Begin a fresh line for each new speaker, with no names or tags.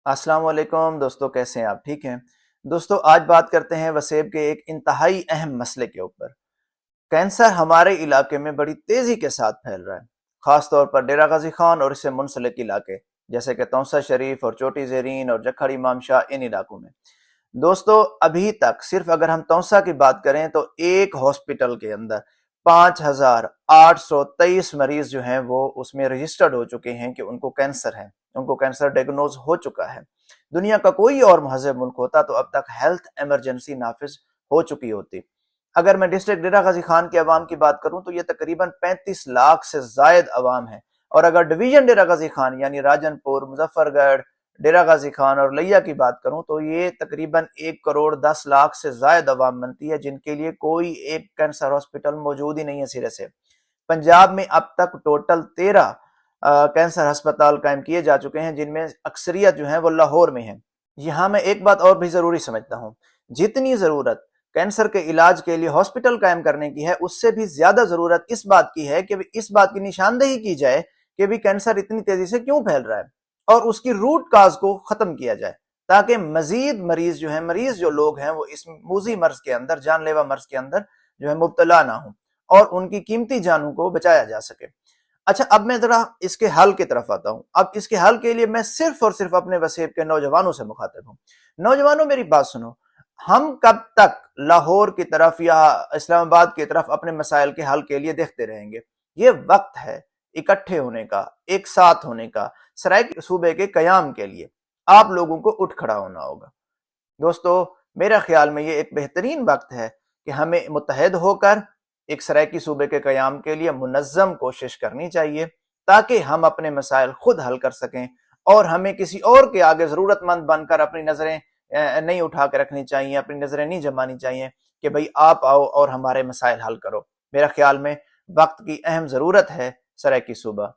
अस्सलाम वालेकुम दोस्तों, कैसे हैं आप? ठीक हैं दोस्तों। आज बात करते हैं वसेब के एक इंतहाई अहम मसले के ऊपर। कैंसर हमारे इलाके में बड़ी तेजी के साथ फैल रहा है, खास तौर पर डेरा गाजी खान और इससे मुंसलिक इलाके जैसे कि तौसा शरीफ और चोटी जेरीन और जखड़ इमाम शाह, इन इलाकों में। दोस्तों, अभी तक सिर्फ अगर हम तौसा की बात करें तो एक हॉस्पिटल के अंदर 5,823 मरीज जो हैं वो उसमें रजिस्टर्ड हो चुके हैं कि उनको कैंसर है, उनको कैंसर डायग्नोज हो चुका है। दुनिया का कोई और महज़ब मुल्क होता तो अब तक हेल्थ इमरजेंसी नाफिज हो चुकी होती। अगर मैं डिस्ट्रिक्ट डेरा गाजी खान के अवाम की बात करूं तो ये तकरीबन 35 लाख से जायद अवाम है। और अगर डिवीजन डेरा गाजी खान यानी राजनपुर, मुजफ्फरगढ़, डेरा गाजी खान और लिया की बात करूं तो ये तकरीबन 1 करोड़ 10 लाख से जायद अवाम बनती है, जिनके लिए कोई एक कैंसर हॉस्पिटल मौजूद ही नहीं है सिरे से। पंजाब में अब तक टोटल 13 कैंसर अस्पताल कायम किए जा चुके हैं, जिनमें अक्सरियत जो है वो लाहौर में है। यहाँ मैं एक बात और भी जरूरी समझता हूँ, जितनी जरूरत कैंसर के इलाज के लिए हॉस्पिटल कायम करने की है, उससे भी ज्यादा जरूरत इस बात की है कि इस बात की निशानदेही की जाए कि भी कैंसर इतनी तेजी से क्यों फैल रहा है और उसकी रूट काज को खत्म किया जाए, ताकि मजीद मरीज जो लोग हैं वो इस मूजी मर्ज के अंदर, जानलेवा मर्ज के अंदर जो है मुब्तला ना हो और उनकी कीमती जानों को बचाया जा सके। अच्छा, अब मैं जरा इसके हल की तरफ आता हूं। अब इसके हल के लिए मैं सिर्फ और सिर्फ अपने वसेब के नौजवानों से मुखातिब हूं। नौजवानों, मेरी बात सुनो। हम कब तक लाहौर की तरफ या इस्लामाबाद की तरफ अपने मसाइल के हल के लिए देखते रहेंगे? ये वक्त है इकट्ठे होने का, एक साथ होने का। सराय सूबे के कयाम के लिए आप लोगों को उठ खड़ा होना होगा। दोस्तों, मेरा ख्याल में ये एक बेहतरीन वक्त है कि हमें मुत्तहद होकर एक सरायकी सूबे के कयाम के लिए मुनज़्ज़म कोशिश करनी चाहिए, ताकि हम अपने मसाइल खुद हल कर सकें और हमें किसी और के आगे ज़रूरतमंद बनकर अपनी नज़रें नहीं उठा के रखनी चाहिए, अपनी नज़रें नहीं जमानी चाहिए कि भाई आप आओ और हमारे मसाइल हल करो। मेरा ख्याल में वक्त की अहम ज़रूरत है सरायकी सूबा।